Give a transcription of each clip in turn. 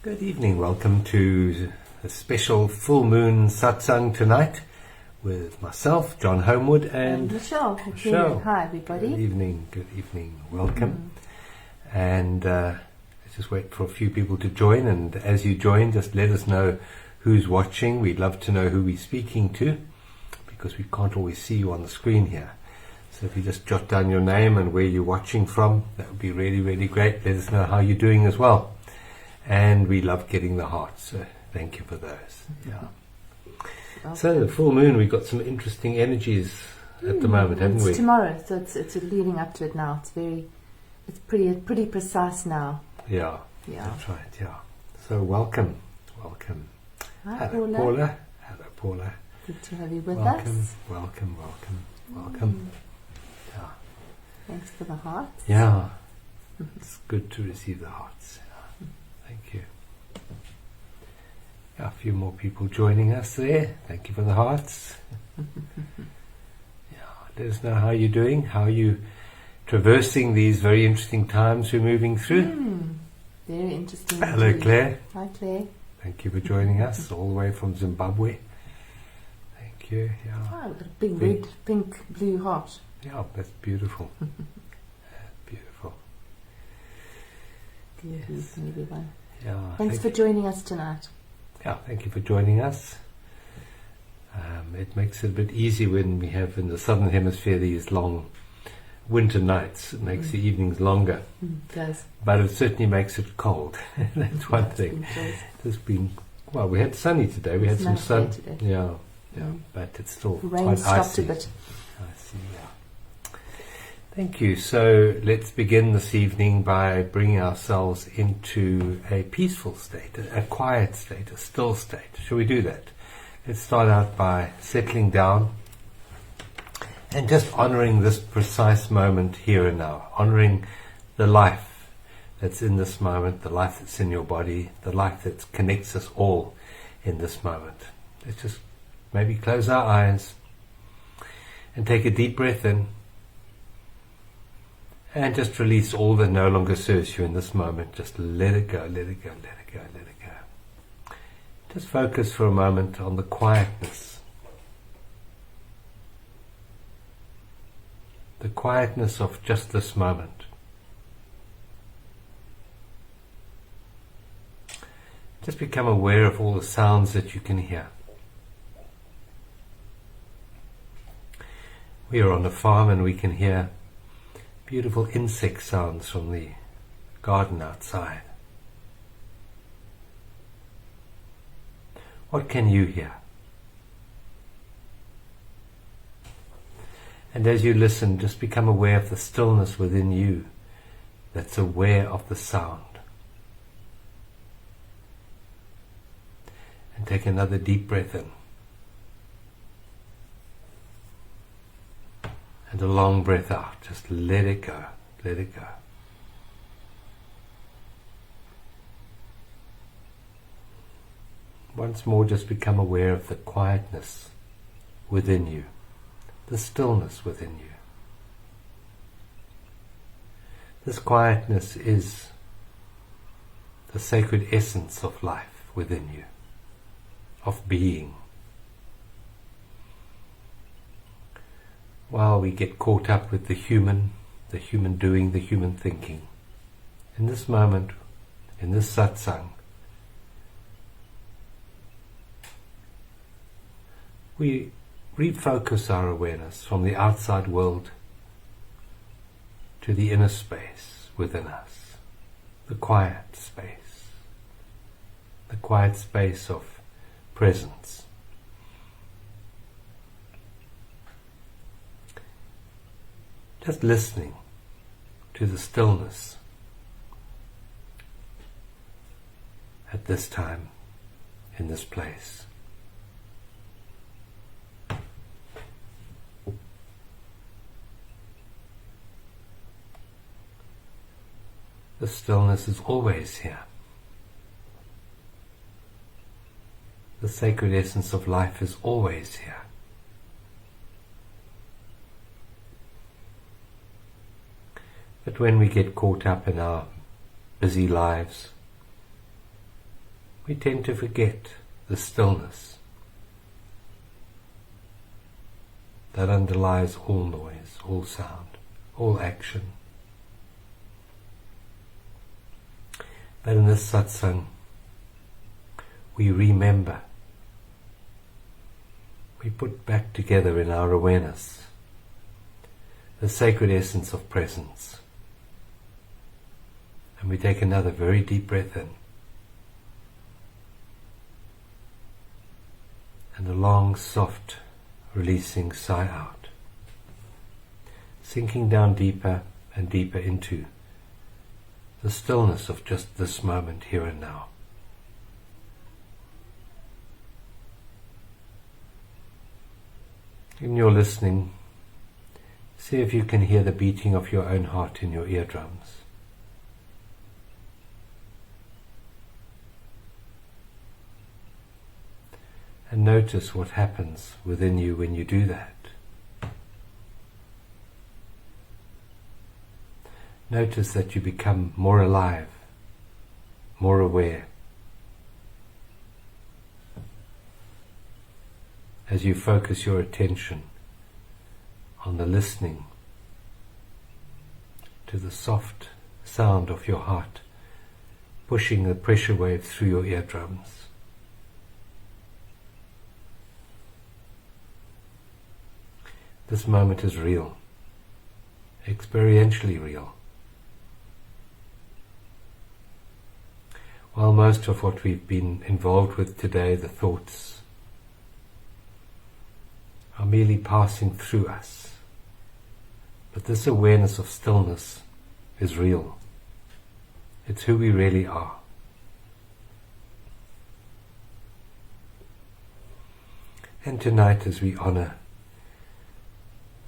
Good evening. Welcome to a special full moon satsang tonight with myself, John Homewood, and Michelle. Michelle. Hi, everybody. Good evening. Good evening. Welcome. And let's just wait for a few people to join. And as you join, just let us know who's watching. We'd love to know who we're speaking to, because we can't always see you on the screen here. So if you just jot down your name and where you're watching from, that would be really, really great. Let us know how you're doing as well. And we love getting the hearts, so thank you for those. Yeah. So the full moon, we've got some interesting energies at the moment, haven't we? It's tomorrow, so it's leading up to it now. It's pretty precise now. Yeah, that's right. Yeah. So welcome. Hi, Hello, Paula. Hello, Paula. Good to have you with welcome, us. Welcome. Yeah. Thanks for the hearts. Yeah. It's good to receive the hearts. Thank you. A few more people joining us there. Thank you for the hearts. Let us know how you're doing. How are you traversing these very interesting times we're moving through? Very interesting. Hello, indeed. Claire. Hi, Claire. Thank you for joining us all the way from Zimbabwe. Thank you. Yeah. Oh, a big red, pink, blue heart. Yeah, that's beautiful. Beautiful. Good evening, everyone. Yeah. Thanks for joining us tonight. Yeah, thank you for joining us. It makes it a bit easy when we have in the southern hemisphere these long winter nights. It makes the evenings longer. It does. But it certainly makes it cold. That's one thing. It's been, well, we had sunny today. We had some sun. Today. Yeah, but it's still Rain quite stopped icy. a bit. Icy, yeah. Thank you. So let's begin this evening by bringing ourselves into a peaceful state, a quiet state, a still state. Shall we do that? Let's start out by settling down and just honoring this precise moment here and now, honoring the life that's in this moment, the life that's in your body, the life that connects us all in this moment. Let's just maybe close our eyes and take a deep breath in. And just release all that no longer serves you in this moment. Just let it go, let it go, let it go, let it go. Just focus for a moment on the quietness. The quietness of just this moment. Just become aware of all the sounds that you can hear. We are on a farm and we can hear beautiful insect sounds from the garden outside. What can you hear? And as you listen, just become aware of the stillness within you that's aware of the sound. And take another deep breath in. And a long breath out. Just let it go. Let it go. Once more, just become aware of the quietness within you, the stillness within you. This quietness is the sacred essence of life within you, of being. While we get caught up with the human doing, the human thinking, in this moment, in this satsang, we refocus our awareness from the outside world to the inner space within us, the quiet space of presence. Just listening to the stillness at this time, in this place. The stillness is always here. The sacred essence of life is always here. But when we get caught up in our busy lives, we tend to forget the stillness that underlies all noise, all sound, all action. But in this satsang, we remember, we put back together in our awareness the sacred essence of presence. And we take another very deep breath in, and a long, soft, releasing sigh out, sinking down deeper and deeper into the stillness of just this moment, here and now. In your listening, see if you can hear the beating of your own heart in your eardrums. And notice what happens within you when you do that. Notice that you become more alive, more aware, as you focus your attention on the listening to the soft sound of your heart pushing the pressure wave through your eardrums. This moment is real, experientially real. While most of what we've been involved with today, the thoughts, are merely passing through us, but this awareness of stillness is real. It's who we really are. And tonight, as we honor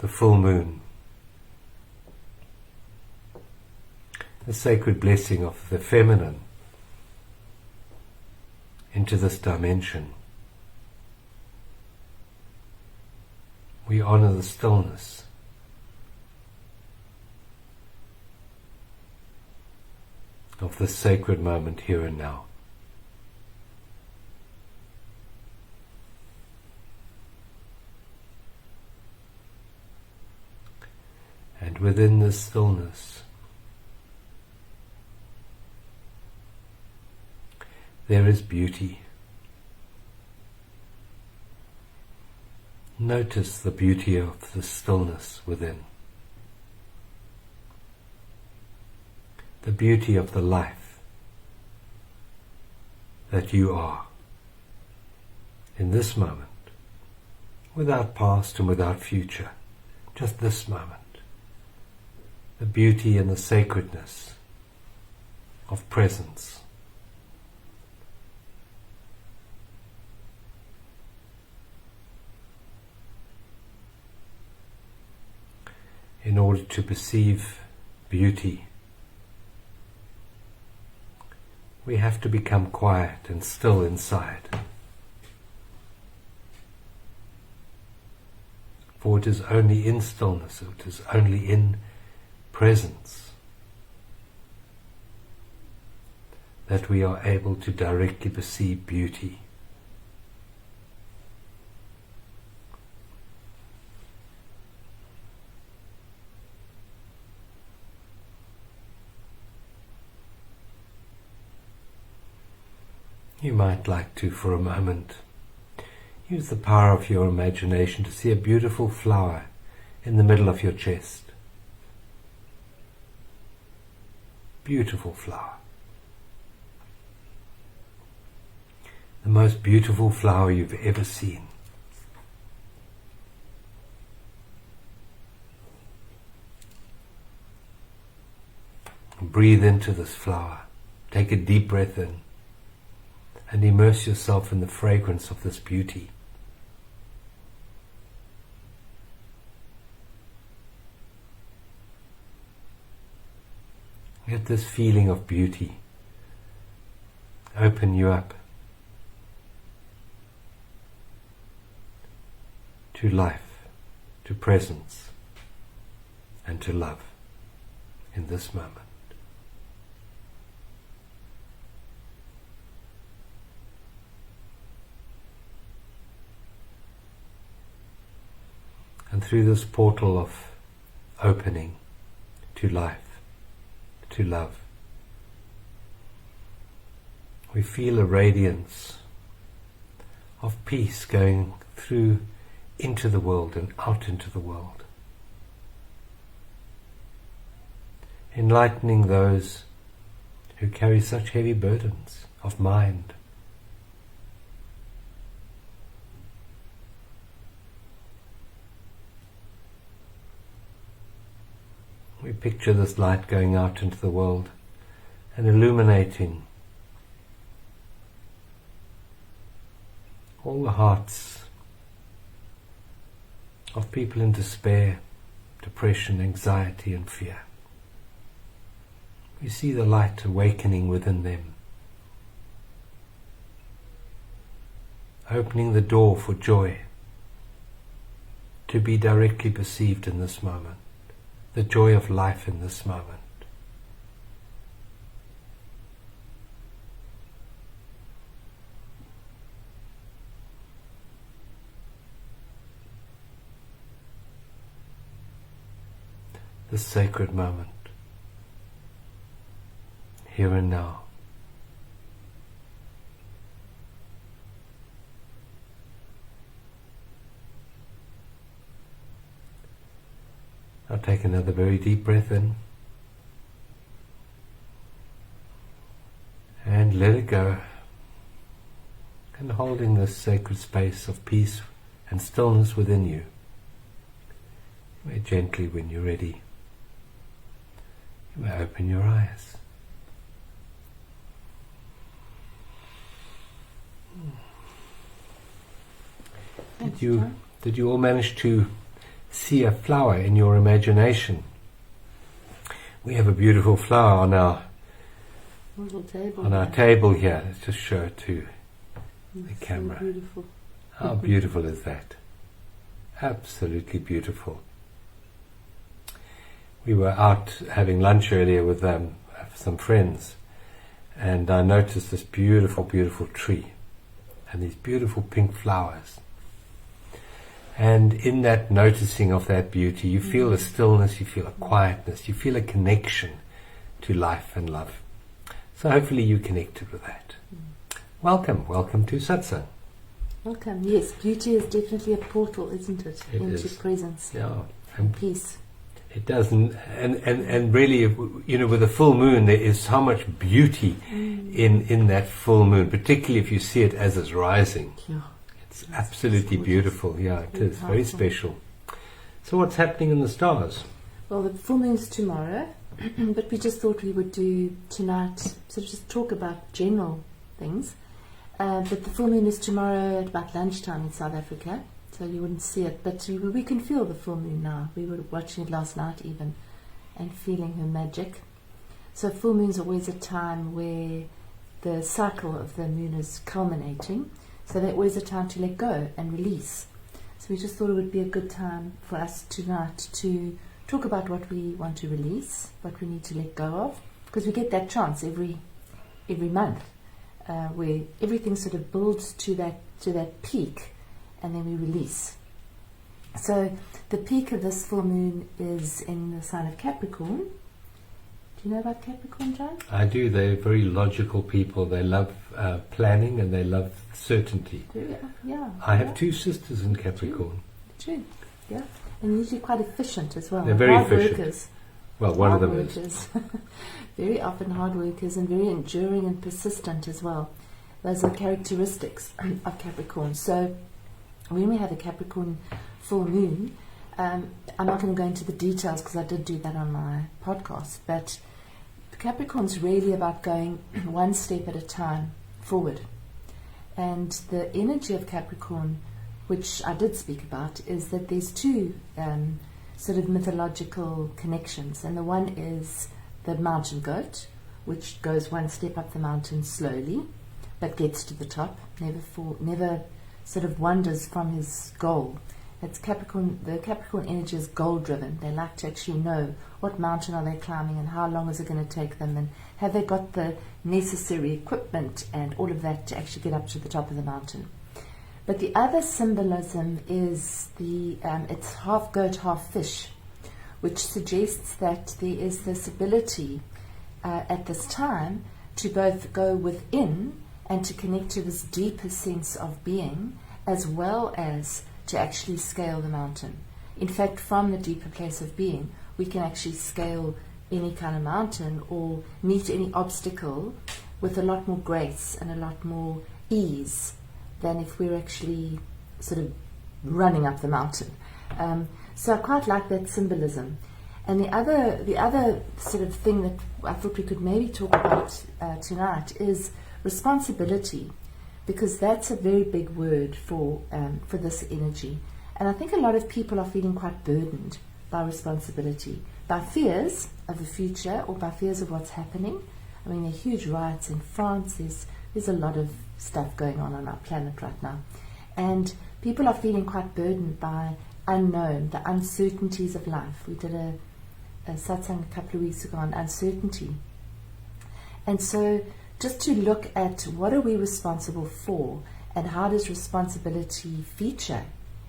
the full moon, the sacred blessing of the feminine into this dimension, we honor the stillness of this sacred moment here and now. And within this stillness, there is beauty. Notice the beauty of the stillness within. The beauty of the life that you are in this moment, without past and without future, just this moment. The beauty and the sacredness of presence. In order to perceive beauty, we have to become quiet and still inside. For it is only in stillness, it is only in presence that we are able to directly perceive beauty. You might like to, for a moment, use the power of your imagination to see a beautiful flower in the middle of your chest. Beautiful flower. The most beautiful flower you've ever seen. Breathe into this flower. Take a deep breath in and immerse yourself in the fragrance of this beauty. Let this feeling of beauty open you up to life, to presence, and to love in this moment. And through this portal of opening to life, to love, we feel a radiance of peace going through into the world and out into the world, enlightening those who carry such heavy burdens of mind. We picture this light going out into the world and illuminating all the hearts of people in despair, depression, anxiety and fear. We see the light awakening within them, opening the door for joy to be directly perceived in this moment, the joy of life in this moment. This sacred moment, here and now. I'll take another very deep breath in and let it go, and holding this sacred space of peace and stillness within you. You may gently, when you're ready, you may open your eyes. Did you all manage to see a flower in your imagination? We have a beautiful flower on our table here. Let's just show it to the camera. So beautiful. How beautiful is that? Absolutely beautiful. We were out having lunch earlier with some friends, and I noticed this beautiful, beautiful tree and these beautiful pink flowers. And in that noticing of that beauty, you feel a stillness, you feel a quietness, you feel a connection to life and love. So hopefully you connected with that. Welcome to Satsang. Welcome. Yes, beauty is definitely a portal, isn't it? Into presence and peace. It does, and really, with a full moon, there is so much beauty in that full moon, particularly if you see it as it's rising. Yeah. It's absolutely beautiful. Yeah, it is very special. So what's happening in the stars? Well, the full moon's tomorrow, but we just thought we would do tonight, sort of just talk about general things. But the full moon is tomorrow at about lunchtime in South Africa. So you wouldn't see it, but we can feel the full moon now. We were watching it last night even, and feeling her magic. So full moon's always a time where the cycle of the moon is culminating. So there's always a time to let go and release. So we just thought it would be a good time for us tonight to talk about what we want to release, what we need to let go of, because we get that chance every month, where everything sort of builds to that peak. And then we release. So the peak of this full moon is in the sign of Capricorn. Do you know about Capricorn, John? I do. They're very logical people. They love planning and they love certainty. Yeah. I have two sisters in Capricorn. True. Yeah. And usually quite efficient as well. They're very efficient. Workers. Well, one of them is. Very often hard workers and very enduring and persistent as well. Those are characteristics of Capricorn. So when we have a Capricorn full moon, I'm not going to go into the details because I did do that on my podcast, but Capricorn's really about going one step at a time forward. And the energy of Capricorn, which I did speak about, is that there's two sort of mythological connections. And the one is the mountain goat, which goes one step up the mountain slowly, but gets to the top, never sort of wanders from his goal. It's Capricorn. The Capricorn energy is goal-driven. They like to actually know what mountain are they climbing and how long is it going to take them, and have they got the necessary equipment and all of that to actually get up to the top of the mountain. But the other symbolism is it's half goat, half fish, which suggests that there is this ability at this time to both go within and to connect to this deeper sense of being, as well as to actually scale the mountain. In fact, from the deeper place of being, we can actually scale any kind of mountain or meet any obstacle with a lot more grace and a lot more ease than if we're actually sort of running up the mountain. So I quite like that symbolism. And the other sort of thing that I thought we could maybe talk about tonight is responsibility, because that's a very big word for this energy. And I think a lot of people are feeling quite burdened by responsibility, by fears of the future or by fears of what's happening. I mean, there are huge riots in France. There's a lot of stuff going on our planet right now. And people are feeling quite burdened by unknown, the uncertainties of life. We did a satsang a couple of weeks ago on uncertainty. And so just to look at what are we responsible for and how does responsibility feature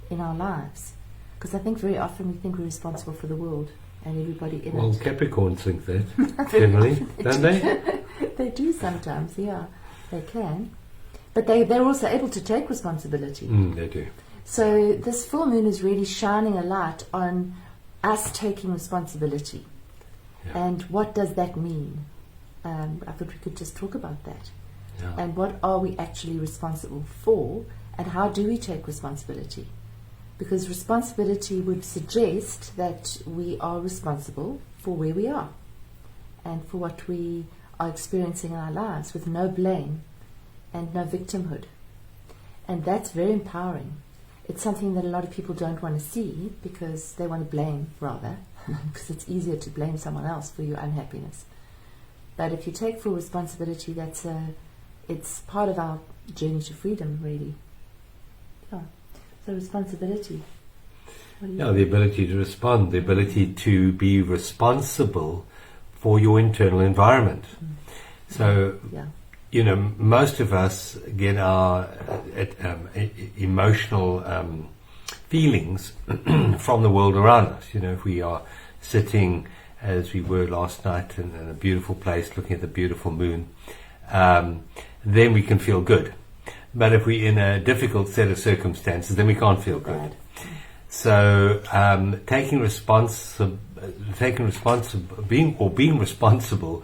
in our lives. Because I think very often we think we're responsible for the world and everybody in it. Well, Capricorns think that, generally, don't they? They do sometimes, yeah. They can. But they're also able to take responsibility. They do. So this full moon is really shining a light on us taking responsibility. Yeah. And what does that mean? I thought we could just talk about that. Yeah. And what are we actually responsible for? And how do we take responsibility? Because responsibility would suggest that we are responsible for where we are and for what we are experiencing in our lives, with no blame and no victimhood. And that's very empowering. It's something that a lot of people don't want to see because they want to blame, rather, because it's easier to blame someone else for your unhappiness. But if you take full responsibility, it's part of our journey to freedom, really. Yeah. So responsibility. The ability to respond, the ability to be responsible for your internal environment. So, most of us get our emotional feelings from the world around us. If we are sitting, as we were last night, in a beautiful place looking at the beautiful moon, then we can feel good. But if we're in a difficult set of circumstances, then we can't feel good. So being responsible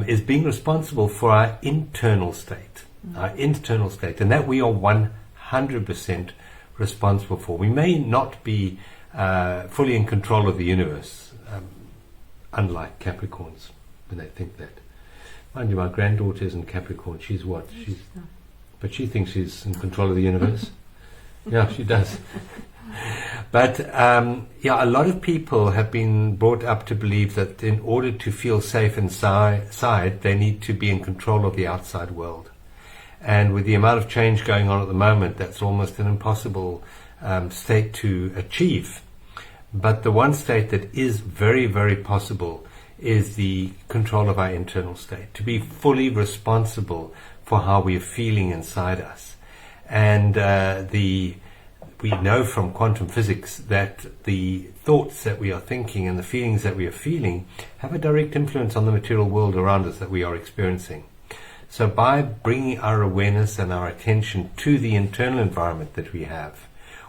is being responsible for our internal state, and that we are 100% responsible for. We may not be fully in control of the universe, unlike Capricorns when they think that. Mind you, my granddaughter isn't Capricorn. She's what? But she thinks she's in control of the universe. Yeah, she does. But a lot of people have been brought up to believe that in order to feel safe inside, they need to be in control of the outside world. And with the amount of change going on at the moment, that's almost an impossible state to achieve. But the one state that is very, very possible is the control of our internal state, to be fully responsible for how we are feeling inside us. And we know from quantum physics that the thoughts that we are thinking and the feelings that we are feeling have a direct influence on the material world around us that we are experiencing. So by bringing our awareness and our attention to the internal environment that we have,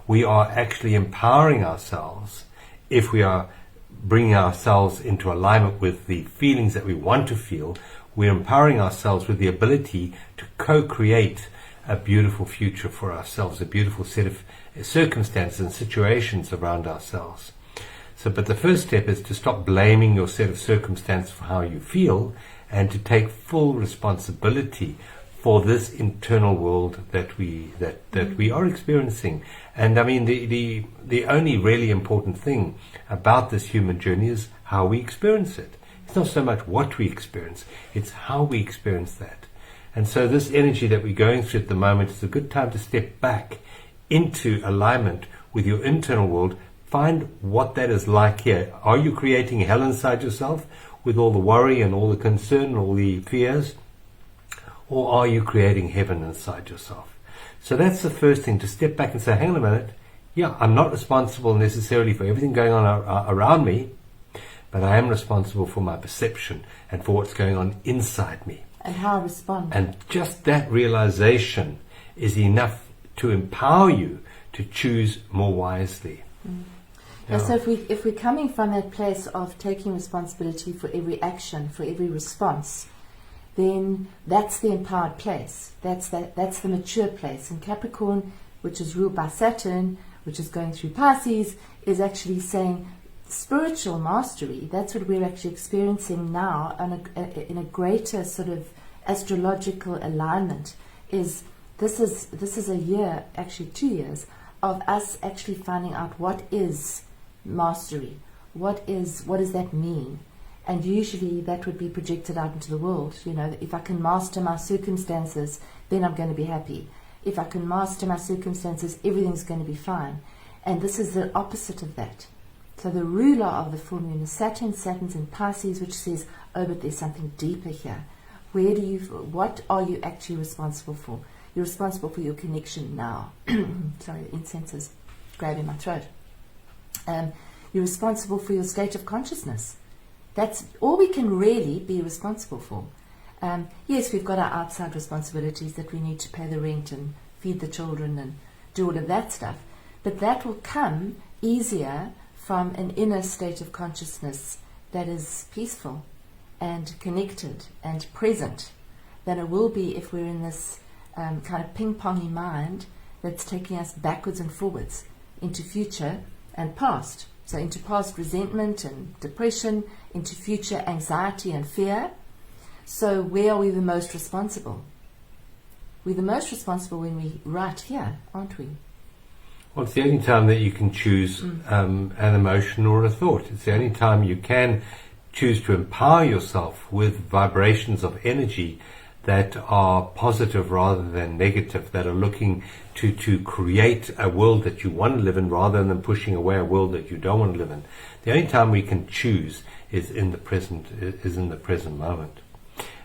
we are actually empowering ourselves. If we are bringing ourselves into alignment with the feelings that we want to feel, we're empowering ourselves with the ability to co-create a beautiful future for ourselves, a beautiful set of circumstances and situations around ourselves. But the first step is to stop blaming your set of circumstances for how you feel and to take full responsibility for this internal world that we are experiencing. And I mean, the only really important thing about this human journey is how we experience it. It's not so much what we experience, it's how we experience that. And so this energy that we're going through at the moment is a good time to step back into alignment with your internal world. Find what that is like here. Are you creating hell inside yourself with all the worry and all the concern and all the fears? Or are you creating heaven inside yourself? So that's the first thing, to step back and say, hang on a minute, yeah, I'm not responsible necessarily for everything going on around me, but I am responsible for my perception and for what's going on inside me. And how I respond. And just that realization is enough to empower you to choose more wisely. Yeah. So if we're coming from that place of taking responsibility for every action, for every response, then that's the empowered place. That's the mature place. And Capricorn, which is ruled by Saturn, which is going through Pisces, is actually saying spiritual mastery. That's what we're actually experiencing now in a greater sort of astrological alignment. This is a year, actually 2 years, of us actually finding out what is mastery. What does that mean? And usually that would be projected out into the world. You know, if I can master my circumstances, then I'm going to be happy. If I can master my circumstances, everything's going to be fine. And this is the opposite of that. So the ruler of the full moon is Saturn. Saturn's in Pisces, which says, oh, but there's something deeper here. What are you actually responsible for? You're responsible for your connection now. Sorry, the incense is grabbing my throat. You're responsible for your state of consciousness. That's all we can really be responsible for. Yes, we've got our outside responsibilities that we need to pay the rent and feed the children and do all of that stuff. But that will come easier from an inner state of consciousness that is peaceful and connected and present than it will be if we're in this kind of ping-pongy mind that's taking us backwards and forwards into future and past. So into past resentment and depression, into future anxiety and fear. So where are we the most responsible? We're the most responsible when we're right here, aren't we? Well, it's the only time that you can choose an emotion or a thought. It's the only time you can choose to empower yourself with vibrations of energy that are positive rather than negative, that are looking to create a world that you want to live in rather than pushing away a world that you don't want to live in. The only time we can choose is in the present moment.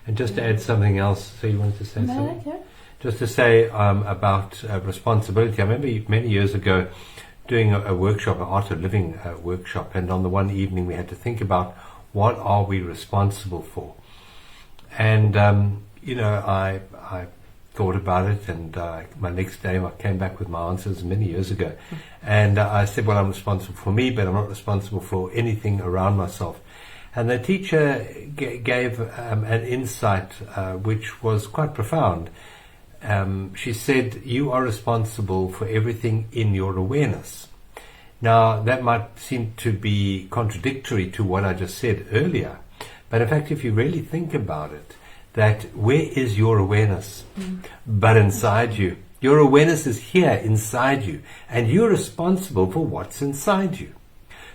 And just to add something else, so you wanted to say something? Okay. Just to say about responsibility. I remember many years ago doing a workshop, an Art of Living workshop, and on the one evening we had to think about what are we responsible for. And I thought about it, and my next day I came back with my answers many years ago. And I said, well, I'm responsible for me, but I'm not responsible for anything around myself. And the teacher gave an insight which was quite profound. She said, you are responsible for everything in your awareness. Now, that might seem to be contradictory to what I just said earlier, but in fact, if you really think about it, that where is your awareness? But inside you. Your awareness is here inside you, and you're responsible for what's inside you.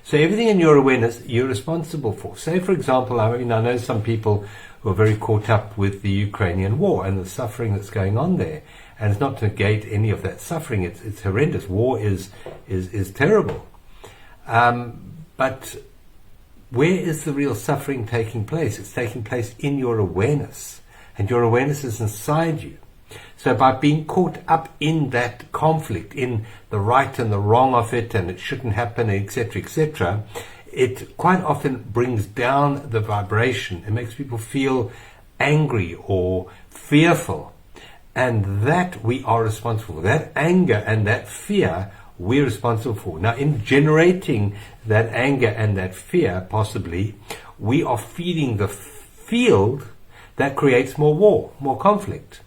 So everything in your awareness, you're responsible for. Say, for example, I know some people who are very caught up with the Ukrainian war and the suffering that's going on there. And it's not to negate any of that suffering. It's horrendous. War is terrible. But where is the real suffering taking place? It's taking place in your awareness. And your awareness is inside you. So by being caught up in that conflict, in the right and the wrong of it, and it shouldn't happen, etc., it quite often brings down the vibration. It makes people feel angry or fearful. And that we are responsible for. That anger and that fear we're responsible for. Now, in generating that anger and that fear, possibly, we are feeding the field that creates more war, more conflict.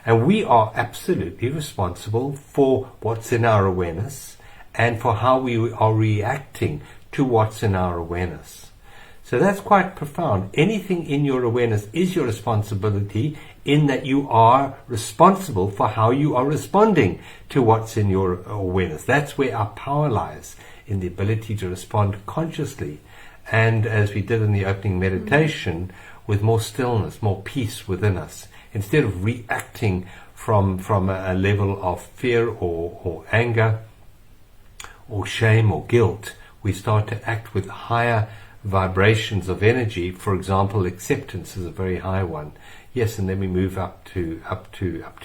And we are absolutely responsible for what's in our awareness and for how we are reacting to what's in our awareness. So that's quite profound. Anything in your awareness is your responsibility, in that you are responsible for how you are responding to what's in your awareness. That's where our power lies, in the ability to respond consciously. And as we did in the opening meditation, with more stillness, more peace within us. Instead of reacting from a level of fear or anger or shame or guilt, we start to act with higher vibrations of energy. For example, acceptance is a very high one. Yes, and then we move up to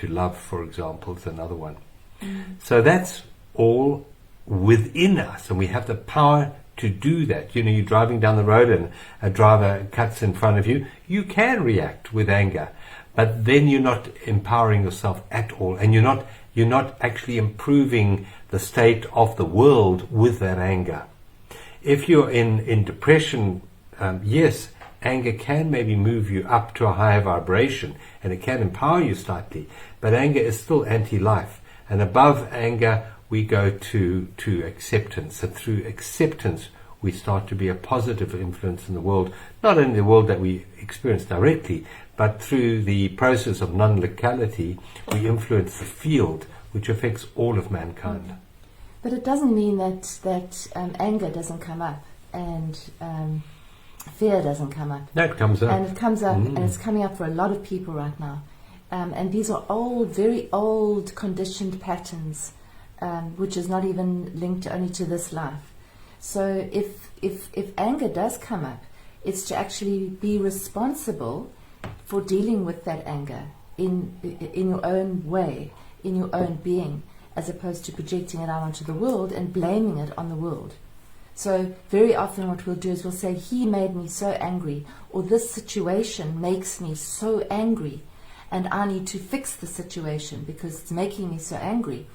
love, for example, is another one. So that's all within us, and we have the power to do that. You know, you're driving down the road and a driver cuts in front of you. You can react with anger, but then you're not empowering yourself at all, and you're not actually improving the state of the world with that anger. If you're in depression, yes, anger can maybe move you up to a higher vibration, and it can empower you slightly, but anger is still anti-life. And above anger, we go to acceptance. And through acceptance, we start to be a positive influence in the world, not only the world that we experience directly, but through the process of non-locality, we influence the field, which affects all of mankind. But it doesn't mean that anger doesn't come up and fear doesn't come up. No, it comes up. And it comes up, and it's coming up for a lot of people right now. And these are old, very old, conditioned patterns, which is not even linked only to this life. So if anger does come up, it's to actually be responsible for dealing with that anger in your own way, in your own being, as opposed to projecting it out onto the world and blaming it on the world. So very often what we'll do is we'll say, he made me so angry, or this situation makes me so angry, and I need to fix the situation because it's making me so angry.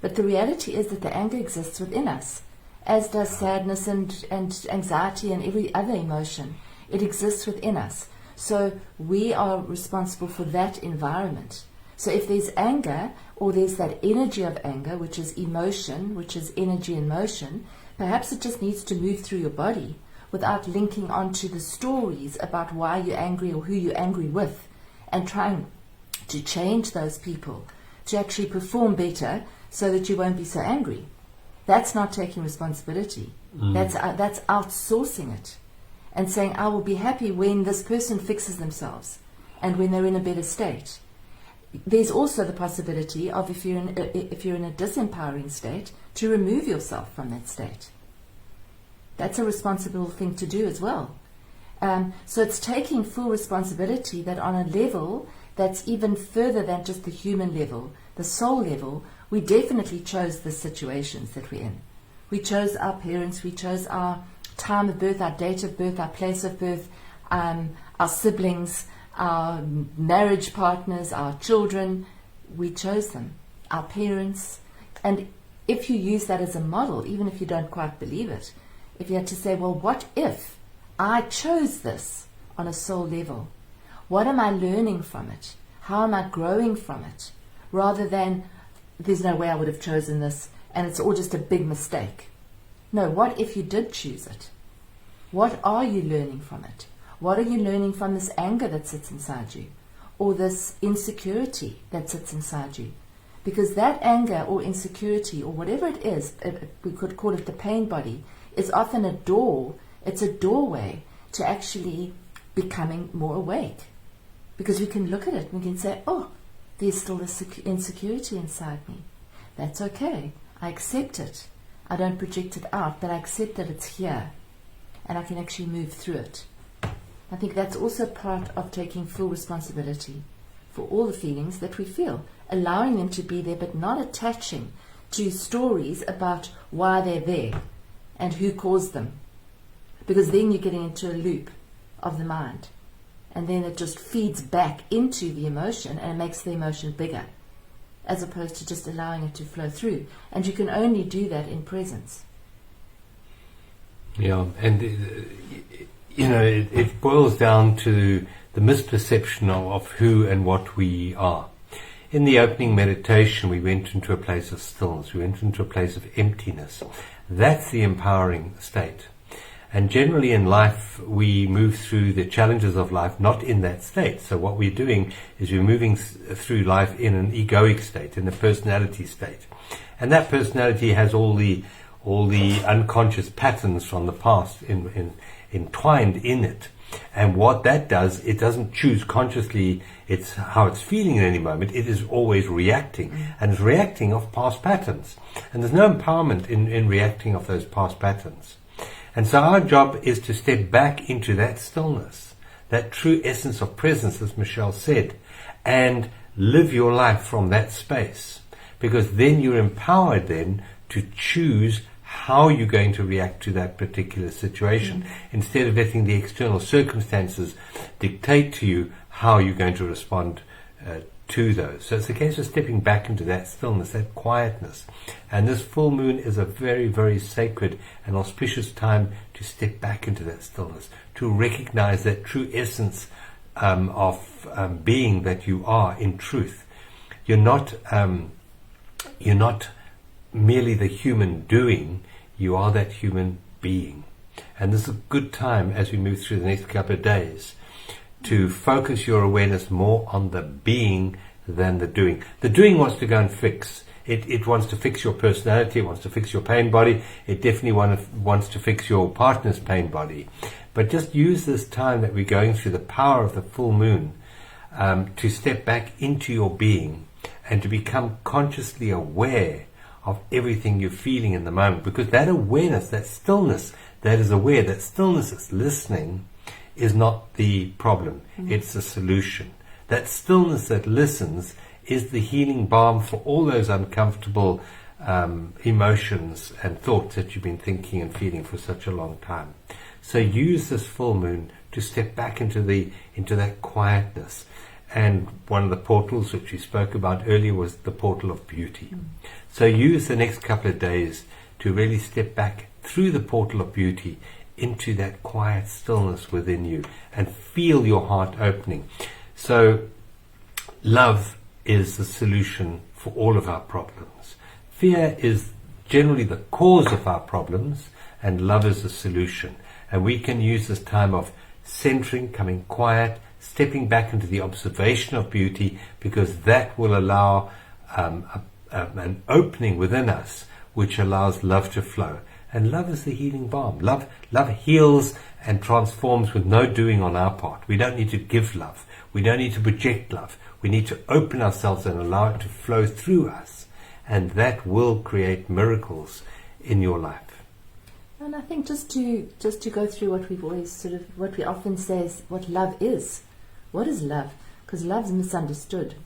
But the reality is that the anger exists within us, as does sadness and anxiety and every other emotion. It exists within us. So we are responsible for that environment. So if there's anger, or there's that energy of anger, which is emotion, which is energy in motion, perhaps it just needs to move through your body without linking onto the stories about why you're angry or who you're angry with, and trying to change those people to actually perform better so that you won't be so angry. That's not taking responsibility. That's outsourcing it and saying, I will be happy when this person fixes themselves and when they're in a better state. There's also the possibility of, if you're in a disempowering state, to remove yourself from that state. That's a responsible thing to do as well. So it's taking full responsibility that on a level that's even further than just the human level, the soul level, we definitely chose the situations that we're in. We chose our parents, we chose our time of birth, our date of birth, our place of birth, our siblings, our marriage partners, our children. We chose them, our parents. And if you use that as a model, even if you don't quite believe it, if you had to say, well, what if I chose this on a soul level? What am I learning from it? How am I growing from it? Rather than, there's no way I would have chosen this and it's all just a big mistake. No, what if you did choose it? What are you learning from it? What are you learning from this anger that sits inside you, or this insecurity that sits inside you? Because that anger or insecurity or whatever it is, we could call it the pain body, is often a door. It's a doorway to actually becoming more awake. Because we can look at it and we can say, oh, there's still this insecurity inside me. That's okay. I accept it. I don't project it out, but I accept that it's here. And I can actually move through it. I think that's also part of taking full responsibility for all the feelings that we feel, allowing them to be there, but not attaching to stories about why they're there and who caused them. Because then you're getting into a loop of the mind. And then it just feeds back into the emotion and it makes the emotion bigger, as opposed to just allowing it to flow through. And you can only do that in presence. Yeah, and it boils down to the misperception of who and what we are. In the opening meditation, we went into a place of stillness. We went into a place of emptiness. That's the empowering state. And generally in life, we move through the challenges of life not in that state. So what we're doing is we're moving through life in an egoic state, in a personality state. And that personality has all the unconscious patterns from the past entwined in it. And what that does, it doesn't choose consciously it's how it's feeling in any moment. It is always reacting. And it's reacting of past patterns. And there's no empowerment in reacting of those past patterns. And so our job is to step back into that stillness, that true essence of presence, as Michelle said, and live your life from that space. Because then you're empowered then to choose how you're going to react to that particular situation, instead of letting the external circumstances dictate to you how you're going to respond to those. So it's a case of stepping back into that stillness, that quietness. And this full moon is a very, very sacred and auspicious time to step back into that stillness, to recognize that true essence of being that you are in truth. You're not merely the human doing, you are that human being. And this is a good time as we move through the next couple of days to focus your awareness more on the being than the doing. The doing wants to go and fix. It wants to fix your personality, it wants to fix your pain body, it definitely wants to fix your partner's pain body. But just use this time that we're going through, the power of the full moon, to step back into your being and to become consciously aware of everything you're feeling in the moment. Because that awareness, that stillness that is aware, that stillness that's listening, is not the problem. It's the solution. That stillness that listens is the healing balm for all those uncomfortable emotions and thoughts that you've been thinking and feeling for such a long time. So use this full moon to step back into that quietness. And one of the portals which we spoke about earlier was the portal of beauty. So use the next couple of days to really step back through the portal of beauty into that quiet stillness within you and feel your heart opening. So love is the solution for all of our problems. Fear is generally the cause of our problems, and love is the solution. And we can use this time of centering, coming quiet, stepping back into the observation of beauty, because that will allow an opening within us which allows love to flow. And love is the healing balm. Love heals and transforms with no doing on our part. We don't need to give love. We don't need to project love. We need to open ourselves and allow it to flow through us. And that will create miracles in your life. And I think just to go through what we've always what we often say is what love is. What is love? Because love's misunderstood,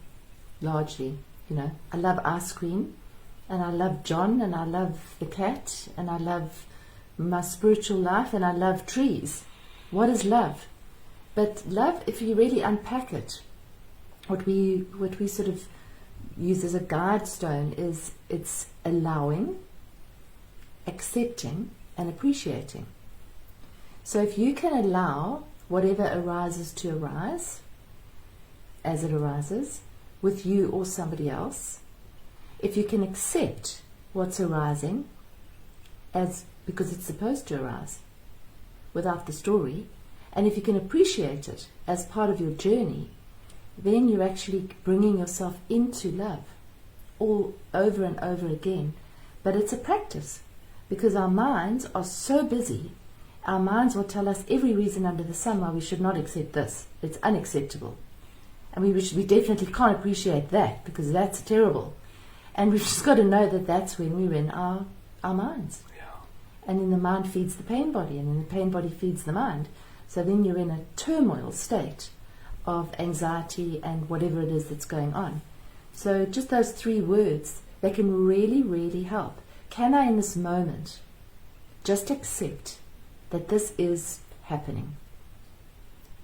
largely. I love ice cream, and I love John, and I love the cat, and I love my spiritual life, and I love trees. What is love? But love, if you really unpack it, what we sort of use as a guide stone is it's allowing, accepting, and appreciating. So if you can allow whatever arises to arise, as it arises, with you or somebody else, if you can accept what's arising as because it's supposed to arise, without the story, and if you can appreciate it as part of your journey, then you're actually bringing yourself into love all over and over again. But it's a practice, because our minds are so busy. Our minds will tell us every reason under the sun why we should not accept this. It's unacceptable. And we definitely can't appreciate that, because that's terrible. And we've just got to know that that's when we're in our minds. Yeah. And then the mind feeds the pain body, and then the pain body feeds the mind. So then you're in a turmoil state of anxiety and whatever it is that's going on. So just those 3 words, they can really, really help. Can I, in this moment, just accept that this is happening?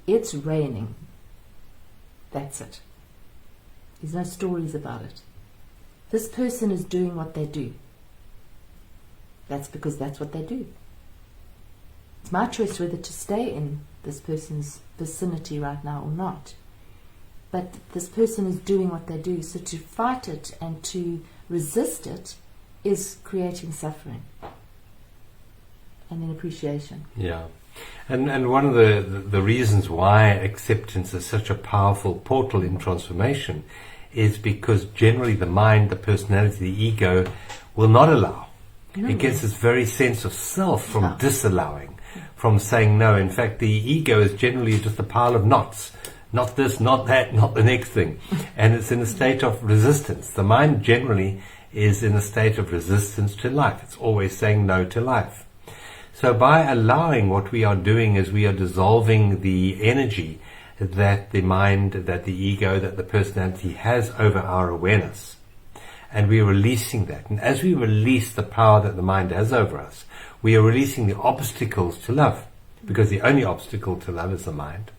It's raining. That's it. There's no stories about it. This person is doing what they do. That's because that's what they do. It's my choice whether to stay in this person's vicinity right now or not. But this person is doing what they do. So to fight it and to resist it is creating suffering. And then appreciation. Yeah. And one of the reasons why acceptance is such a powerful portal in transformation is because generally the mind, the personality, the ego will not allow. No. It gets this very sense of self from disallowing, from saying no. In fact, the ego is generally just a pile of knots. Not this, not that, not the next thing. And it's in a state of resistance. The mind generally is in a state of resistance to life. It's always saying no to life. So by allowing, what we are doing is we are dissolving the energy that the mind, that the ego, that the personality has over our awareness. And we are releasing that. And as we release the power that the mind has over us, we are releasing the obstacles to love, because the only obstacle to love is the mind.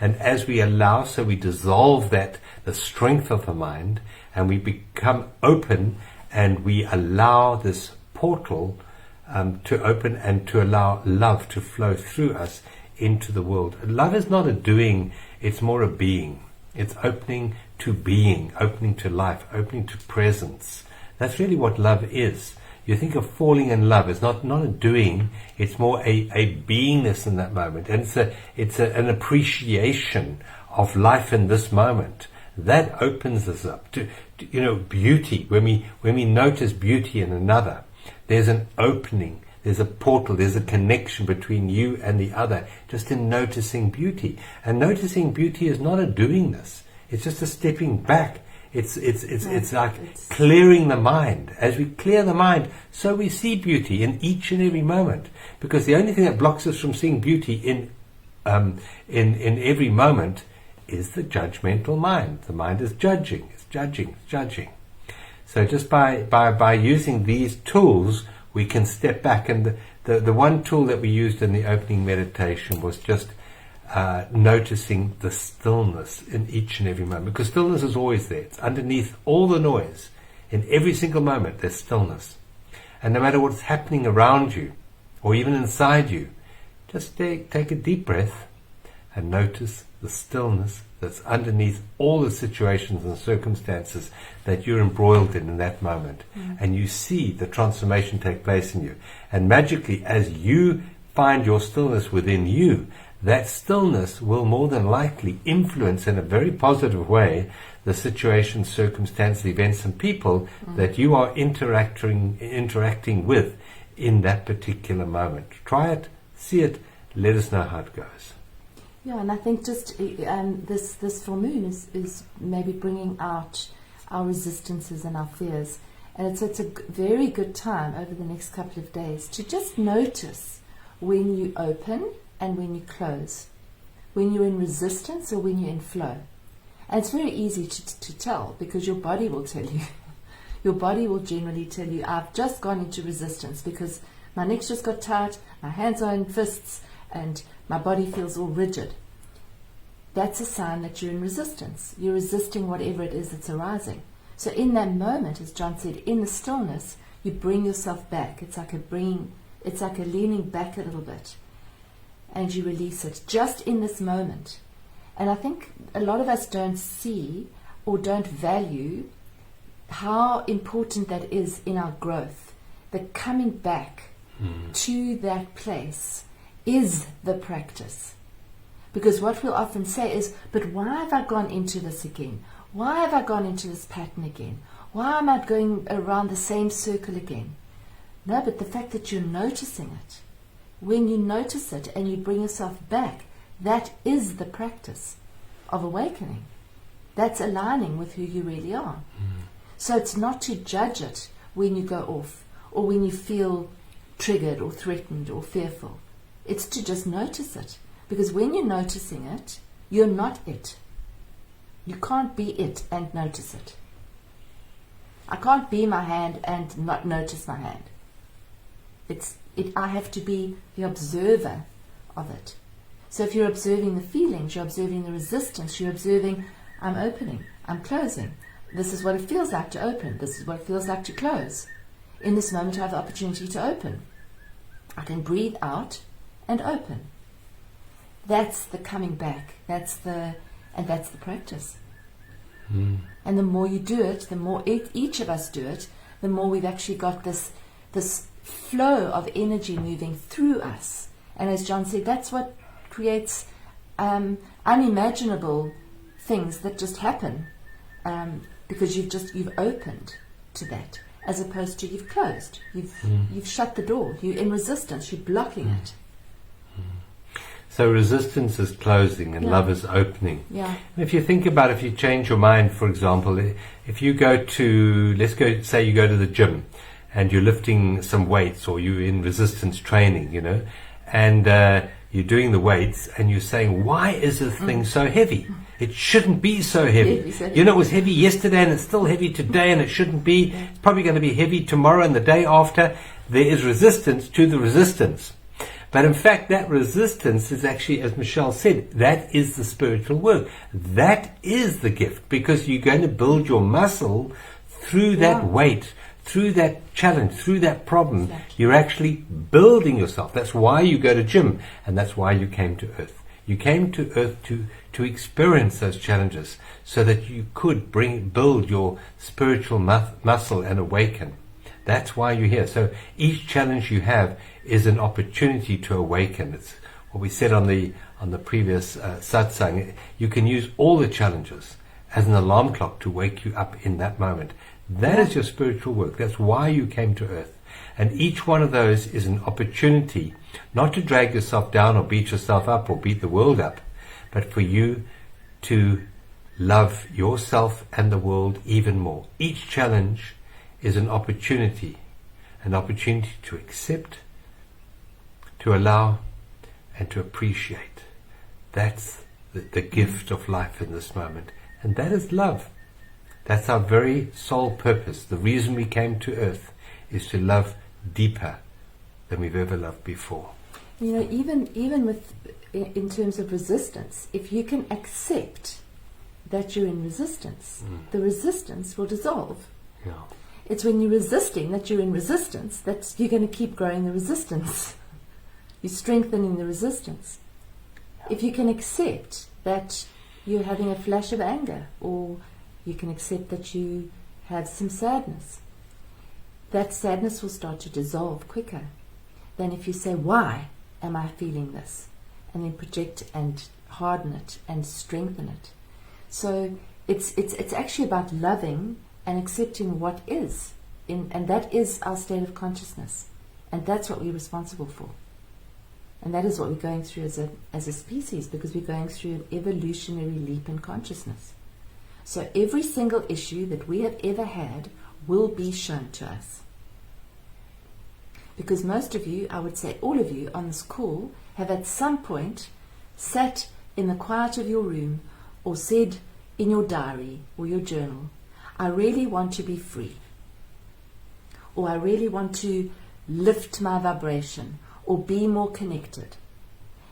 And as we allow, so we dissolve that, the strength of the mind, and we become open, and we allow this portal to open and to allow love to flow through us into the world. Love is not a doing, it's more a being. It's opening to being, opening to life, opening to presence. That's really what love is. You think of falling in love, it's not a doing, it's more a beingness in that moment. And it's an appreciation of life in this moment. That opens us up to beauty. When we notice beauty in another, there's an opening, there's a portal, there's a connection between you and the other, just in noticing beauty. And noticing beauty is not a doingness, it's just a stepping back. It's like clearing the mind. As we clear the mind, so we see beauty in each and every moment. Because the only thing that blocks us from seeing beauty in every moment is the judgmental mind. The mind is judging, it's judging. So just by using these tools, we can step back. And the one tool that we used in the opening meditation was just noticing the stillness in each and every moment. Because stillness is always there. It's underneath all the noise. In every single moment, there's stillness. And no matter what's happening around you, or even inside you, just take a deep breath and notice the stillness that's underneath all the situations and circumstances that you're embroiled in that moment. And you see the transformation take place in you. And magically, as you find your stillness within you, that stillness will more than likely influence in a very positive way the situations, circumstances, events and people that you are interacting with in that particular moment. Try it, see it, let us know how it goes. Yeah, and I think just this full moon is maybe bringing out our resistances and our fears. And it's a very good time over the next couple of days to just notice when you open and when you close, when you're in resistance or when you're in flow. And it's very easy to tell, because your body will tell you. Your body will generally tell you, I've just gone into resistance because my neck's just got tight, my hands are in fists, and my body feels all rigid. That's a sign that you're in resistance. You're resisting whatever it is that's arising. So in that moment, as John said, in the stillness, you bring yourself back. It's like a leaning back a little bit. And you release it just in this moment. And I think a lot of us don't see or don't value how important that is in our growth. The coming back to that place is the practice. Because what we'll often say is, but why have I gone into this again? Why have I gone into this pattern again? Why am I going around the same circle again? No, but the fact that you're noticing it, when you notice it and you bring yourself back, that is the practice of awakening. That's aligning with who you really are. So it's not to judge it when you go off or when you feel triggered or threatened or fearful. It's to just notice it. Because when you're noticing it, you're not it. You can't be it and notice it. I can't be my hand and not notice my hand. I have to be the observer of it. So if you're observing the feelings, you're observing the resistance, you're observing, I'm opening, I'm closing. This is what it feels like to open. This is what it feels like to close. In this moment, I have the opportunity to open. I can breathe out and open. That's the coming back. That's the practice. And the more you do it, the more each of us do it, the more we've actually got this flow of energy moving through us. And as John said, that's what creates unimaginable things that just happen because you've opened to that, as opposed to you've closed. You've shut the door. You're in resistance. You're blocking it. So resistance is closing and love is opening. Yeah. And if you think about, if you change your mind, for example, if you go to, say you go to the gym, and you're lifting some weights, or you're in resistance training, and you're doing the weights, and you're saying, why is this thing so heavy? It shouldn't be so heavy. It was heavy yesterday, and it's still heavy today, and it shouldn't be. It's probably going to be heavy tomorrow and the day after. There is resistance to the resistance. But in fact, that resistance is actually, as Michelle said, that is the spiritual work. That is the gift, because you're going to build your muscle through that weight, through that challenge, through that problem. Exactly. You're actually building yourself. That's why you go to gym, and that's why you came to Earth. You came to Earth to experience those challenges, so that you could build your spiritual muscle and awaken. That's why you're here. So each challenge you have is an opportunity to awaken. It's what we said on the previous satsang. You can use all the challenges as an alarm clock to wake you up in that moment. That is your spiritual work. That's why you came to Earth. And each one of those is an opportunity, not to drag yourself down or beat yourself up or beat the world up, but for you to love yourself and the world even more. Each challenge is an opportunity to accept, to allow, and to appreciate. That's the gift of life in this moment. And that is love. That's our very sole purpose. The reason we came to Earth is to love deeper than we've ever loved before. Even with, in terms of resistance, if you can accept that you're in resistance, the resistance will dissolve. Yeah. It's when you're resisting that you're in resistance that you're going to keep growing the resistance. You're strengthening the resistance. If you can accept that you're having a flash of anger, or you can accept that you have some sadness, that sadness will start to dissolve quicker than if you say, why am I feeling this? And then project and harden it and strengthen it. So it's actually about loving and accepting what is, and that is our state of consciousness, and that's what we're responsible for, and that is what we're going through as a species, because we're going through an evolutionary leap in consciousness. So every single issue that we have ever had will be shown to us, because most of you, I would say all of you on this call, have at some point sat in the quiet of your room or said in your diary or your journal, I really want to be free, or I really want to lift my vibration, or be more connected.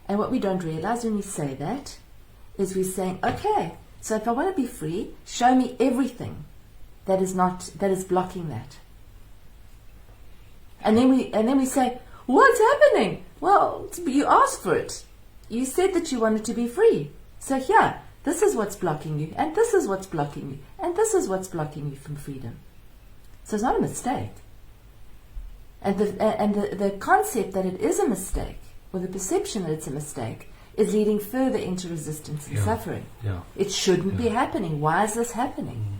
And what we don't realize when we say that is we're saying, okay, so if I want to be free, show me everything that is blocking that. And then we say, what's happening? Well, you asked for it. You said that you wanted to be free. So here, this is what's blocking you, and this is what's blocking you, and this is what's blocking you from freedom. So it's not a mistake. And the concept that it is a mistake, or the perception that it's a mistake, is leading further into resistance and suffering. Yeah. It shouldn't be happening. Why is this happening?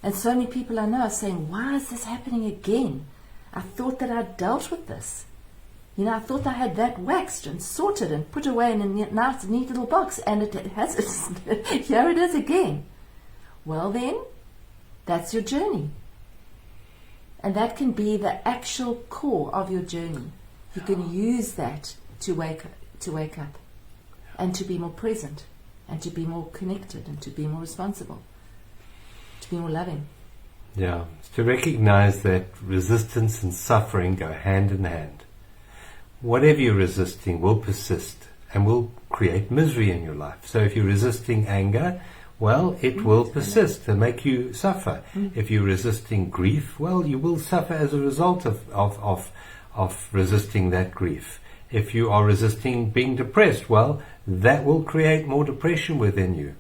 And so many people I know are saying, why is this happening again? I thought that I'd dealt with this. I thought I had that waxed and sorted and put away in a nice, neat little box, and it hasn't. Here it is again. Well then, that's your journey. And that can be the actual core of your journey. You can use that to wake up, and to be more present, and to be more connected, and to be more responsible, to be more loving. Yeah, it's to recognize that resistance and suffering go hand in hand. Whatever you're resisting will persist and will create misery in your life. So if you're resisting anger, well, it will persist and make you suffer. If you're resisting grief, well, you will suffer as a result of resisting that grief. If you are resisting being depressed, well, that will create more depression within you.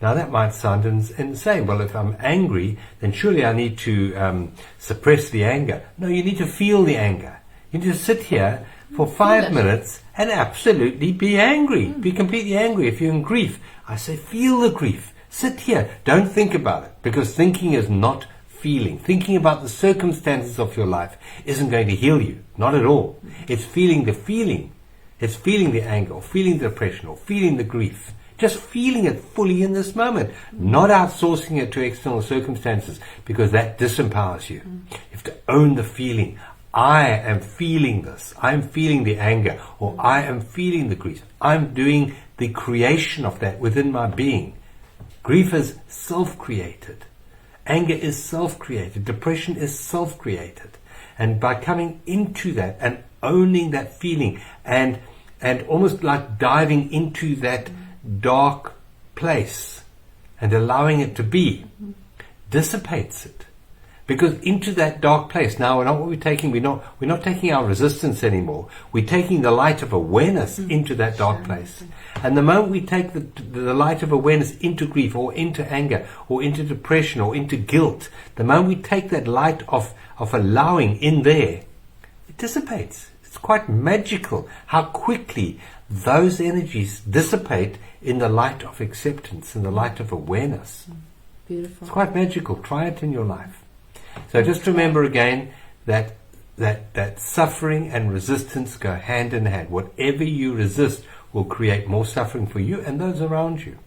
Now that might sound insane. Well, if I'm angry, then surely I need to suppress the anger. No, you need to feel the anger. You need to sit here for 5 minutes and absolutely be angry. Be completely angry. If you're in grief, I say feel the grief. Sit here. Don't think about it, because thinking is not feeling. Thinking about the circumstances of your life isn't going to heal you. Not at all. It's feeling the feeling. It's feeling the anger, or feeling the depression, or feeling the grief. Just feeling it fully in this moment, not outsourcing it to external circumstances, because that disempowers you. You have to own the feeling. I am feeling this. I'm feeling the anger, or I am feeling the grief. I'm doing the creation of that within my being. Grief is self-created. Anger is self-created. Depression is self-created. And by coming into that and owning that feeling and almost like diving into that dark place and allowing it to be, dissipates it. Because into that dark place, now we're not taking our resistance anymore. We're taking the light of awareness into that dark place. And the moment we take the light of awareness into grief or into anger or into depression or into guilt, the moment we take that light of allowing in there, it dissipates. It's quite magical how quickly those energies dissipate in the light of acceptance, in the light of awareness. Beautiful. It's quite magical. Try it in your life. So just remember again that suffering and resistance go hand in hand. Whatever you resist will create more suffering for you and those around you.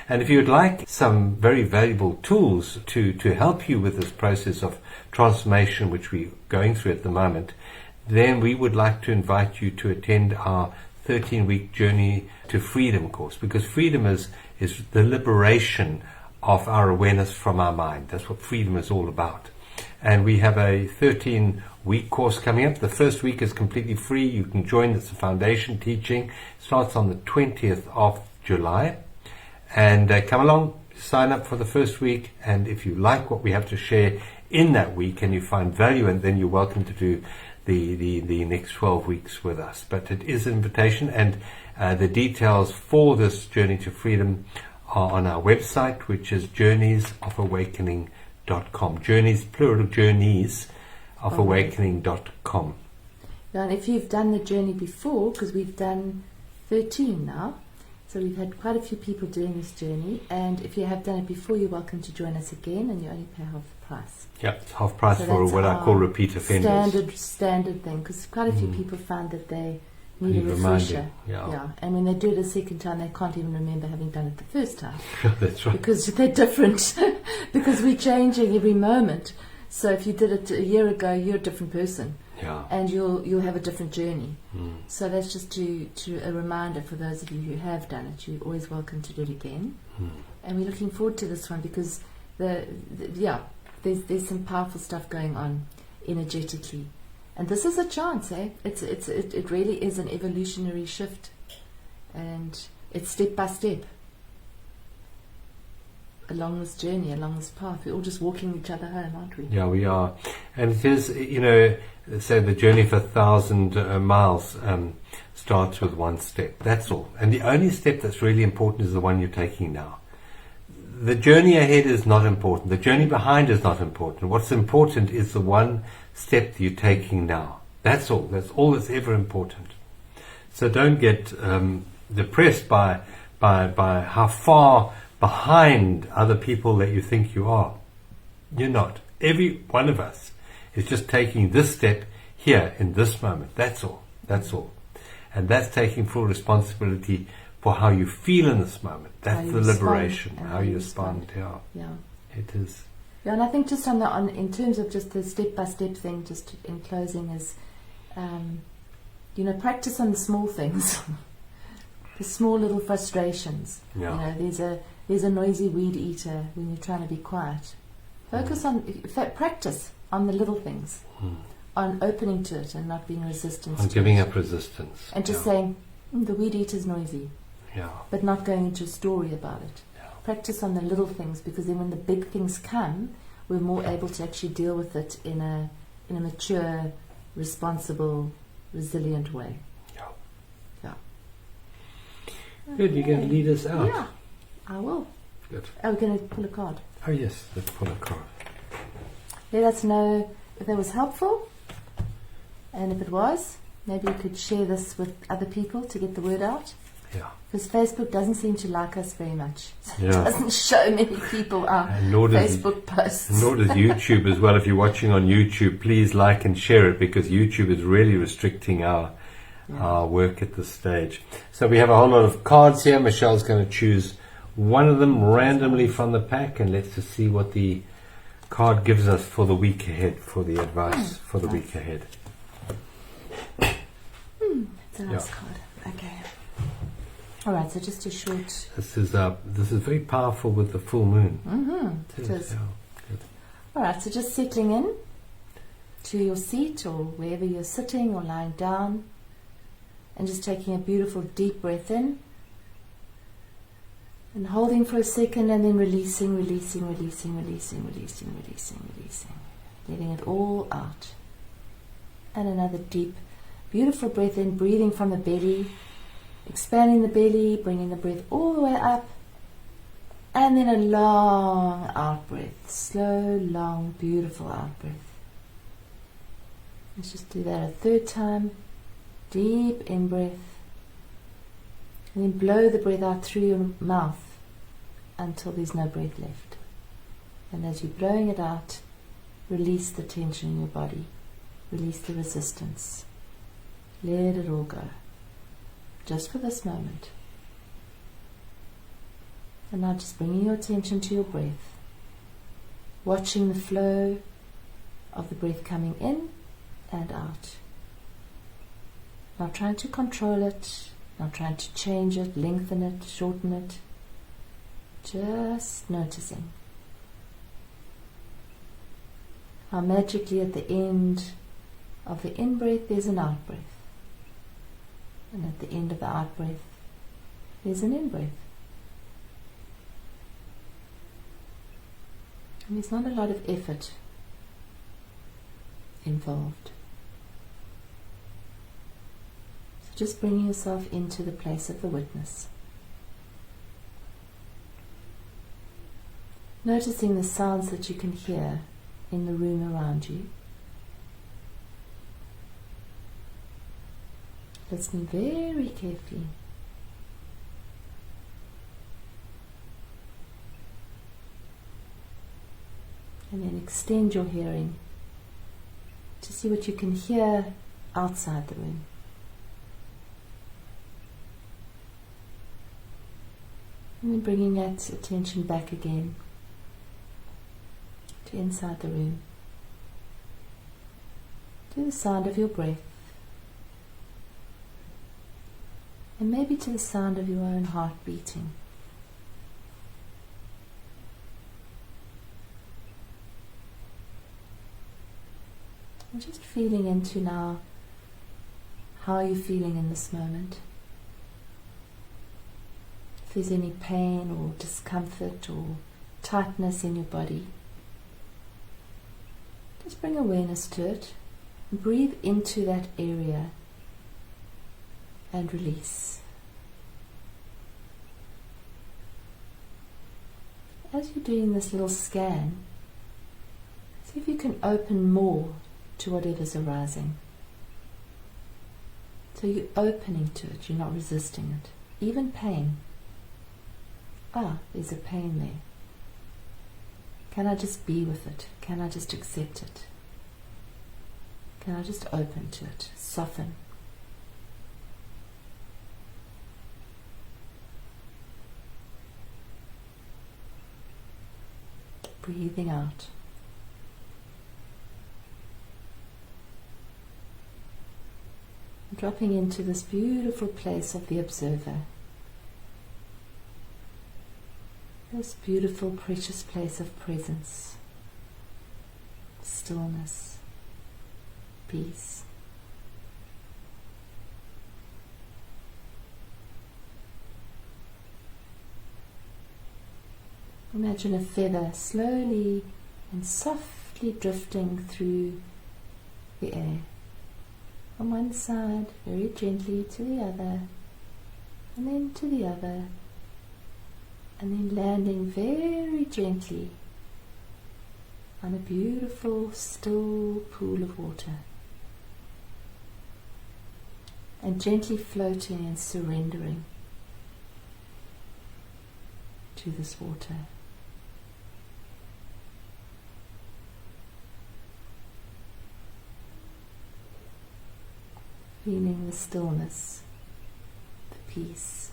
And if you would like some very valuable tools to help you with this process of transformation which we're going through at the moment, then we would like to invite you to attend our 13-week Journey to Freedom course, because freedom is the liberation of our awareness from our mind. That's what freedom is all about. And we have a 13-week course coming up. The first week is completely free. You can join. It's a foundation teaching. It starts on the 20th of July. And come along, sign up for the first week. And if you like what we have to share in that week and you find value, and then you're welcome to do the next 12 weeks with us. But it is an invitation, and the details for this Journey to Freedom are on our website, which is journeysofawakening.com. Journeys, plural journeys of awakening.com. Yeah, and if you've done the journey before, because we've done 13 now, so we've had quite a few people doing this journey, and if you have done it before, you're welcome to join us again, and you only pay half the price. Yeah, it's half price So for that's what I call our repeat offenders. Standard thing, because quite a few people found that they need a Need refresher. reminding, yeah. And when they do it a second time, they can't even remember having done it the first time. That's right. Because they're different. Because we're changing every moment. So if you did it a year ago, you're a different person. Yeah. And you'll have a different journey. So that's just to a reminder for those of you who have done it. You're always welcome to do it again. And we're looking forward to this one, because there's some powerful stuff going on energetically. And this is a chance, eh? It really is an evolutionary shift. And it's step by step. Along this journey, along this path. We're all just walking each other home, aren't we? Yeah, we are. And it is, say the journey for 1,000 miles starts with one step. That's all. And the only step that's really important is the one you're taking now. The journey ahead is not important. The journey behind is not important. What's important is the one step that you're taking now. That's all. That's all that's ever important. So don't get depressed by how far behind other people that you think you are. You're not. Every one of us is just taking this step here in this moment. That's all. That's all. And that's taking full responsibility for how you feel in this moment. That's the liberation. How you respond. Yeah. It is. Yeah, and I think just in terms of just the step-by-step thing, just in closing, is practice on the small things, the small little frustrations. Yeah. There's a noisy weed eater when you're trying to be quiet. Practice on the little things, on opening to it and not being resistant. On giving up resistance. And just saying, the weed eater's noisy. Yeah. But not going into a story about it. Yeah. Practice on the little things, because then when the big things come, we're more able to actually deal with it in a mature, responsible, resilient way. Yeah. Good. You're going to lead us out. Yeah, I will. Good. Are we going to pull a card? Oh yes, let's pull a card. Let us know if that was helpful, and if it was, maybe you could share this with other people to get the word out. Yeah. Because Facebook doesn't seem to like us very much. Yeah. It doesn't show many people our Facebook posts. Nor does YouTube as well. If you're watching on YouTube, please like and share it, because YouTube is really restricting our our work at this stage. So we have a whole lot of cards here. Michelle's going to choose one of them randomly from the pack, and let's just see what the card gives us for the week ahead, for the advice for the week ahead. It's a nice card. Okay. All right, so just a short... This is very powerful with the full moon. Mm-hmm. It is. Good. All right, so just settling in to your seat or wherever you're sitting or lying down, and just taking a beautiful deep breath in and holding for a second, and then releasing, letting it all out. And another deep, beautiful breath in, breathing from the belly, expanding the belly, bringing the breath all the way up, and then a long out breath, slow, long, beautiful out breath. Let's just do that a third time. Deep in breath, and then blow the breath out through your mouth until there's no breath left. And as you're blowing it out, release the tension in your body, release the resistance, let it all go, just for this moment. And now just bringing your attention to your breath, watching the flow of the breath coming in and out. Not trying to control it, not trying to change it, lengthen it, shorten it. Just noticing how magically at the end of the in-breath there's an out-breath. And at the end of the out-breath there's an in-breath. And there's not a lot of effort involved. Just bringing yourself into the place of the witness. Noticing the sounds that you can hear in the room around you. Listening very carefully. And then extend your hearing to see what you can hear outside the room. And then bringing that attention back again to inside the room, to the sound of your breath, and maybe to the sound of your own heart beating. And just feeling into now how you're feeling in this moment. If there's any pain or discomfort or tightness in your body, just bring awareness to it. Breathe into that area and release. As you're doing this little scan, see if you can open more to whatever's arising. So you're opening to it, you're not resisting it. Even pain. There's a pain there. Can I just be with it? Can I just accept it? Can I just open to it? Soften. Breathing out. Dropping into this beautiful place of the observer. This beautiful, precious place of presence, stillness, peace. Imagine a feather slowly and softly drifting through the air. From one side, very gently to the other, and then to the other, and then landing very gently on a beautiful, still pool of water, and gently floating and surrendering to this water. feeling the stillness, the peace.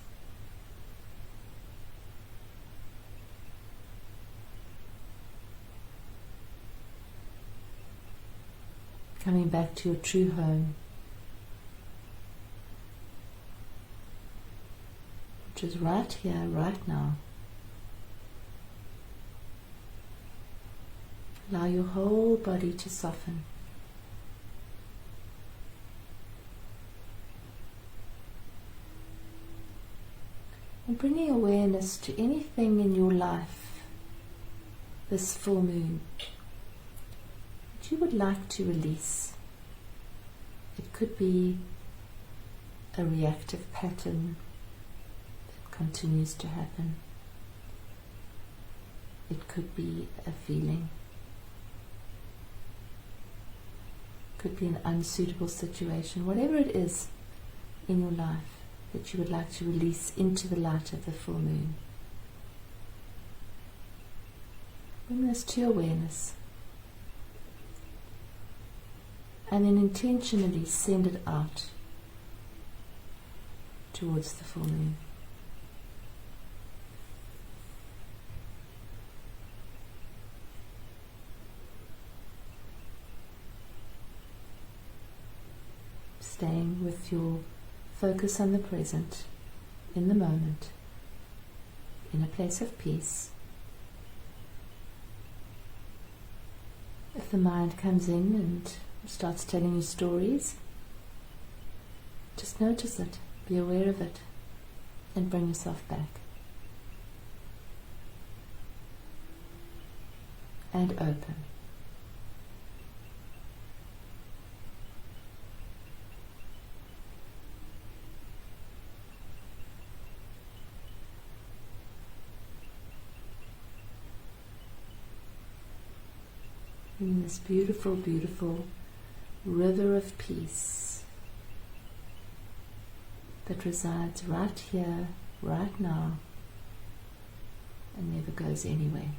Coming back to your true home, which is right here, right now. Allow your whole body to soften. And bringing awareness to anything in your life this full moon that you would like to release. It could be a reactive pattern that continues to happen. It could be a feeling. It could be an unsuitable situation. Whatever it is in your life that you would like to release into the light of the full moon. Bring this to awareness. And then intentionally send it out towards the full moon. Staying with your focus on the present, in the moment, in a place of peace. If the mind comes in and starts telling you stories, just notice it, be aware of it, and bring yourself back. And open. In this beautiful, beautiful river of peace that resides right here, right now, and never goes anywhere.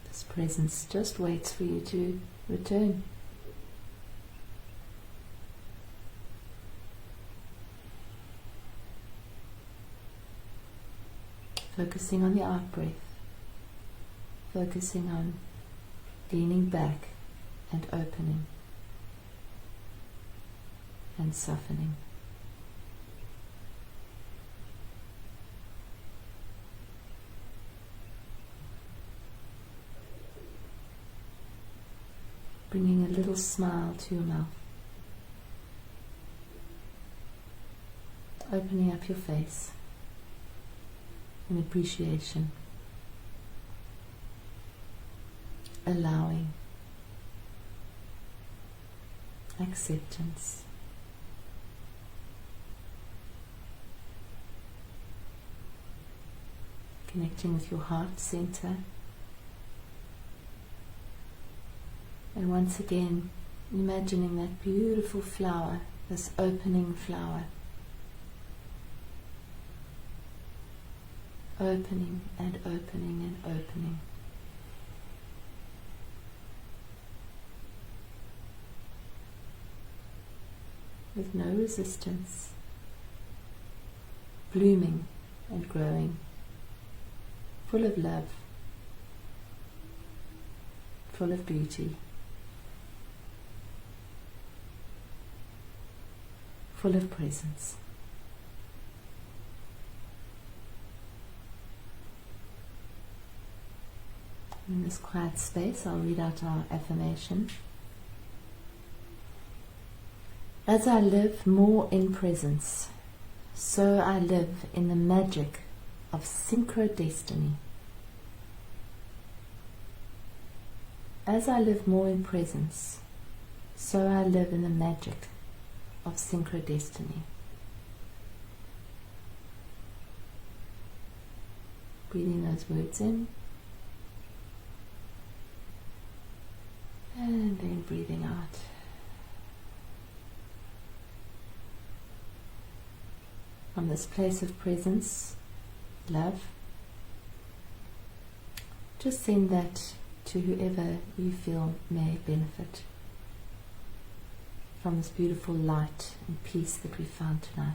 This presence just waits for you to return. Focusing on the out breath, focusing on leaning back and opening and softening. Bringing a little smile to your mouth, opening up your face in appreciation, allowing, acceptance, connecting with your heart center, and once again imagining that beautiful flower, this opening flower, opening and opening and opening. With no resistance, blooming and growing, full of love, full of beauty, full of presence. In this quiet space, I'll read out our affirmation. As I live more in presence, so I live in the magic of synchrodestiny. As I live more in presence, so I live in the magic of synchrodestiny. Breathing those words in. And then breathing out. From this place of presence, love, just send that to whoever you feel may benefit from this beautiful light and peace that we found tonight.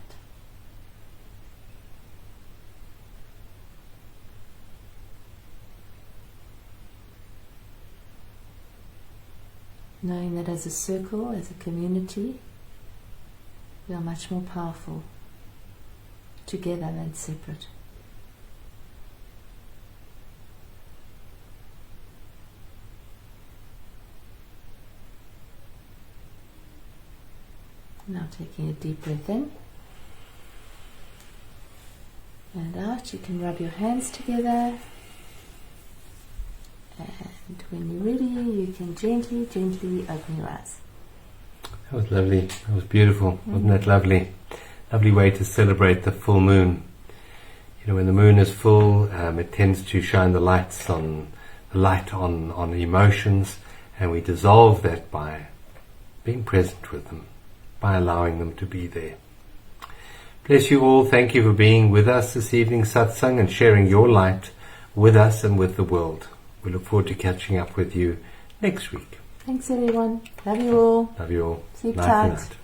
Knowing that as a circle, as a community, we are much more powerful together than separate. Now taking a deep breath in and out. You can rub your hands together, and when you're ready you can gently, gently open your eyes. That was lovely. That was beautiful. Wasn't that lovely? Lovely way to celebrate the full moon. You know, when the moon is full, it tends to shine the light on emotions, and we dissolve that by being present with them, by allowing them to be there. Bless you all. Thank you for being with us this evening, Satsang, and sharing your light with us and with the world. We look forward to catching up with you next week. Thanks everyone. Love you all. Love you all. Sleep Night tight. and night.